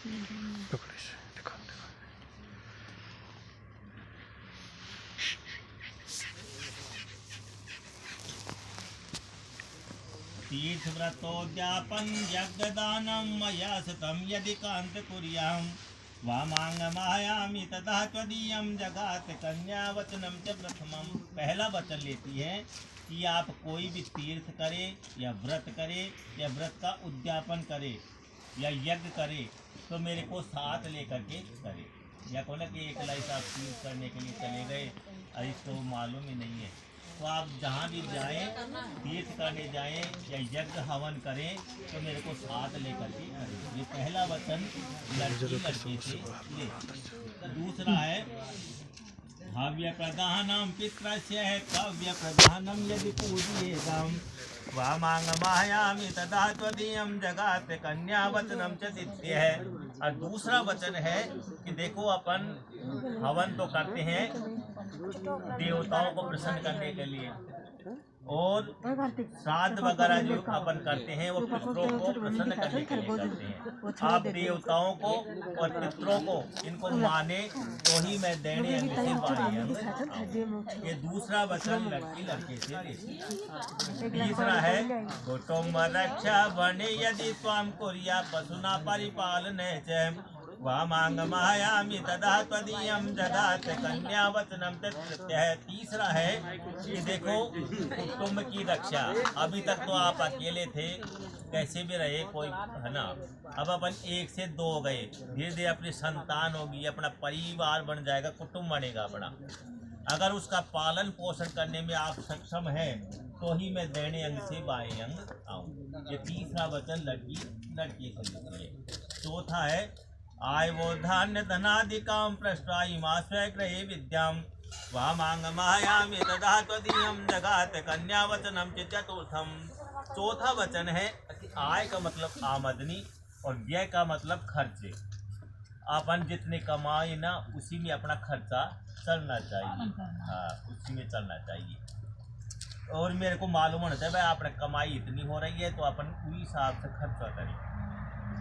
तीर्थव्रतोद्यापन यज्ञदानं मया सतं यदि कांत कुर्यां वामांगमायामि तथा त्वदीयं जगात कन्या वचनम च प्रथमम। पहला वचन लेती है कि आप कोई भी तीर्थ करे या व्रत करे या व्रत का उद्यापन करे या यज्ञ करे तो मेरे को साथ लेकर के करे। या को ना कि एक लाइस आप तीर्थ करने के लिए चले गए और इसको मालूम ही नहीं है, तो आप जहाँ भी जाएं, तीर्थ करने जाएं या यज्ञ हवन करें तो मेरे को साथ लेकर के करें। ये पहला वचन लड़की से ले। दूसरा है हव्य प्रदानम पितृस्य है कव्य प्रदानम यदि पूज्येदम वामांगमायामि तदा त्वदीयं जगात कन्या वचनम च दित्य है। और दूसरा वचन है कि देखो अपन हवन तो करते हैं देवताओं को प्रसन्न करने के लिए और श्राद्ध वगैरह जो अपन करते हैं वो पितरों को प्रसन्न करने के लिए करते हैं। आप देवताओं को और पितरों को इनको माने तो ही मैं देने से बाणी। ये दूसरा वचन लड़की लड़के से। तीसरा है कुटुम्ब रक्षा बने यदि त्वाम कुर्या पशुना परिपालन च वामांगमायामि तदा त्वदीयं जगात कन्या वचनम तृतीय है। तीसरा है कि देखो कुटुंब की रक्षा। अभी तक तो आप अकेले थे, कैसे भी रहे कोई है ना, अब अपन एक से दो गए, धीरे धीरे अपनी संतान होगी, अपना परिवार बन जाएगा, कुटुंब बनेगा अपना। अगर उसका पालन पोषण करने में आप सक्षम हैं तो ही मैं दैने अंग से बाएं अंग आऊँ। ये तीसरा वचन लड़की से लिखिए। चौथा है आय वो धान्य धनादिकाम पृष्ठाइमा स्वग्रहे विद्याम वामांगमायामि तदा त्वदीयं जगात कन्या वचनम च चतुर्थम। चौथा वचन है कि आय का मतलब आमदनी और व्यय का मतलब खर्चे। अपन जितने कमाए ना उसी में अपना खर्चा चलना चाहिए। हाँ, उसी में चलना चाहिए। और मेरे को मालूम होना चाहिए भाई आपने कमाई इतनी हो रही है तो अपन उसी हिसाब से खर्चा करें।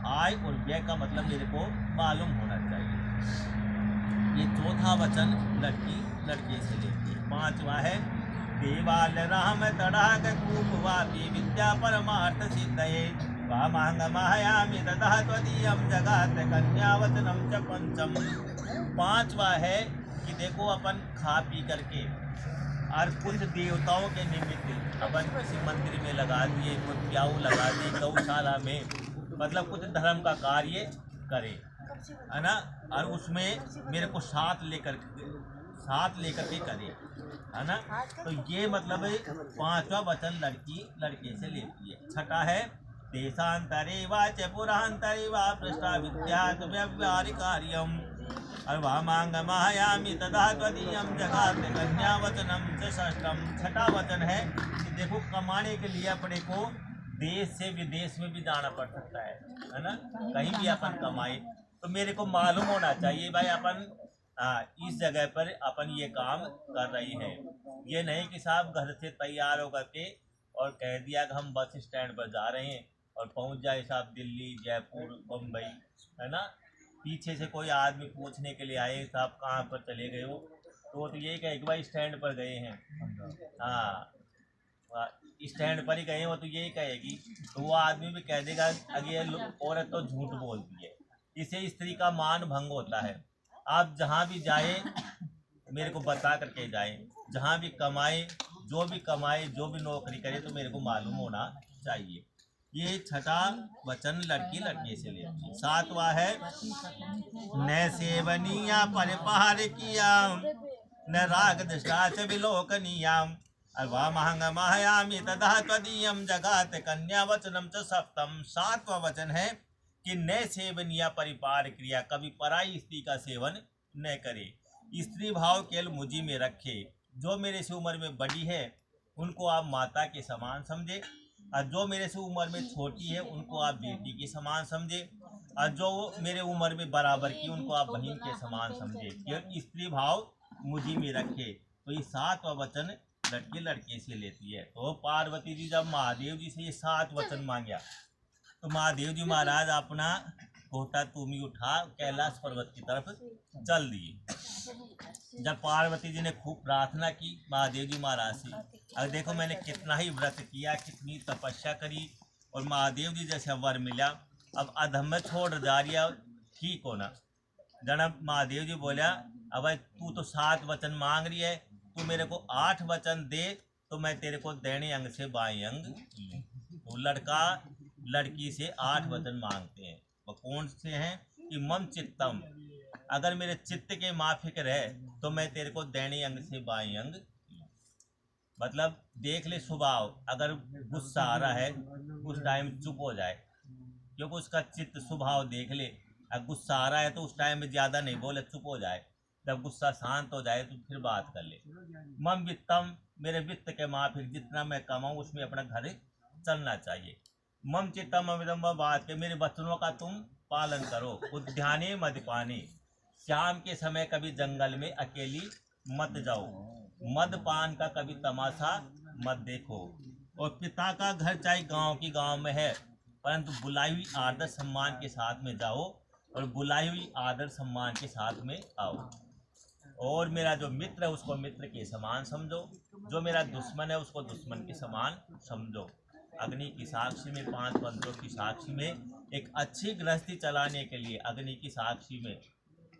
आय और व्यय का मतलब मेरे को मालूम होना चाहिए। ये चौथा वचन लड़के से लेती है। पांचवा है देवाल राम तड़ाक कूपवापी विद्या परमार्थ सिद्धये वामांगमायामि तदा त्वदीयं जगात कन्या वचनम च पंचम। पांचवा है कि देखो अपन खा पी करके और कुछ देवताओं के निमित्त अपन किसी मंदिर में लगा दिए, कुछ प्याऊ लगा दिए गौशाला में, मतलब कुछ धर्म का कार्य करे है ना, और उसमें मेरे को साथ लेकर के करे है ना। तो ये मतलब पांचवा वचन लड़के से लेती है। छठा है देशांतरे वा च पुरांतरे वा पृष्ठा विद्यात् व्यवहारिकार्यम वामांगमायामि तदा त्वदीयं जगात कन्या वचनम च षष्ठम। छठा वचन है कि देखो कमाने के लिए अपने को देश से विदेश में भी जाना पड़ सकता है ना, कहीं भी अपन कमाए तो मेरे को मालूम होना चाहिए भाई अपन इस जगह पर अपन ये काम कर रही हैं। ये नहीं कि साहब घर से तैयार होकर के और कह दिया कि हम बस स्टैंड पर जा रहे हैं और पहुंच जाए साहब दिल्ली, जयपुर, बम्बई है ना, पीछे से कोई आदमी पूछने के लिए आए साहब कहाँ पर चले गए हो, तो यही कहे कि भाई स्टैंड पर गए हैं। हाँ, स्टैंड पर ही गए हो तो यही कहेगी, तो वो आदमी भी कह देगा अगर औरत तो झूठ बोलती है, इससे स्त्री का मान भंग होता है। आप जहाँ भी जाए मेरे को बता करके जाए, जहाँ भी कमाए, जो भी नौकरी करे तो मेरे को मालूम होना चाहिए। ये छठा वचन लड़के से लेती है। सातवां है न सेवनिया परिपहार किया न राग दृष्टा च विलोकनीयाम वामांगमायामि तदा त्वदीयं जगात कन्या वचनम च सप्तम। सातवां वचन है कि न सेवनिया परिपार क्रिया, कभी पराई स्त्री का सेवन न करे, स्त्री भाव केवल मुझी में रखे। जो मेरे से उम्र में बड़ी है उनको आप माता के समान समझे, और जो मेरे से उम्र में छोटी है उनको आप बेटी के समान समझे, और जो मेरे उम्र में बराबर की उनको आप बहन के समान समझे, केवल स्त्री भाव मुझी में रखे। तो ये सातवां वचन लड़के से लेती है। तो पार्वती जी जब महादेव जी से ये 7 वचन मांगा तो महादेव जी महाराज अपना कोटा तुम ही उठा कैलाश पर्वत की तरफ चल दिए। जब पार्वती जी ने खूब प्रार्थना की महादेव जी महाराज से, अब देखो मैंने कितना ही व्रत किया, कितनी तपस्या करी और महादेव जी जैसा वर मिला, अब अधम में छोड़ जा रही है, ठीक होना। जनाब महादेव जी बोला, अब तू तो 7 वचन मांग रही है, तू मेरे को 8 वचन दे तो मैं तेरे को दैने अंग से बाएं अंग लूं। तो लड़का लड़की से 8 वचन मांगते हैं, वो कौन से हैं कि मम चित्तम, अगर मेरे चित्त के माफिक रहे तो मैं तेरे को दैने अंग से बाएं अंग लूं। मतलब देख ले स्वभाव, अगर गुस्सा आ रहा है उस टाइम चुप हो जाए, क्योंकि उसका चित्त स्वभाव देख ले। अब गुस्सा आ रहा है तो उस टाइम में ज़्यादा नहीं बोले, चुप हो जाए, जब गुस्सा शांत हो जाए तो फिर बात कर ले। मम वित्तम, मेरे वित्त के माफिक जितना मैं कमाऊँ उसमें अपना घर चलना चाहिए। मम चित्तम अमिदम, बात के मेरे वचनों का तुम पालन करो। उद्याने मदपाने, शाम के समय कभी जंगल में अकेली मत जाओ, मदपान का कभी तमाशा मत देखो। और पिता का घर चाहे गांव की गांव में है, परंतु बुलाई हुई आदर सम्मान के साथ में जाओ और बुलाई हुई आदर सम्मान के साथ में आओ। और मेरा जो मित्र है उसको मित्र के समान समझो, जो मेरा दुश्मन है उसको दुश्मन के समान समझो। अग्नि की साक्षी में, 5 मंत्रों की साक्षी में, एक अच्छी गृहस्थी चलाने के लिए अग्नि की साक्षी में,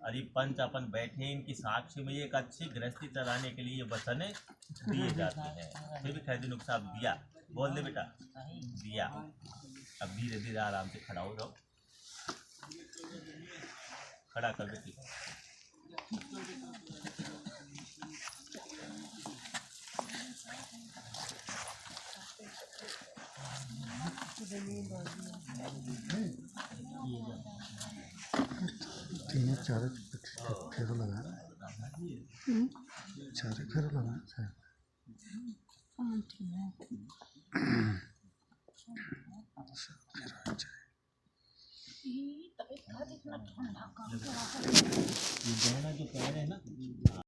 अरे पंच अपन बैठे इनकी साक्षी में, एक अच्छी गृहस्थी चलाने के लिए ये वचन दिए जाते हैं। फिर भी खैदी साहब दिया, बोल दे बेटा दिया। अब धीरे धीरे आराम से खड़ा हो जाओ, खड़ा कर बेटी। तीन चार फेरो लगा, 4 फेरो लगा ये जो कह रहे हैं ना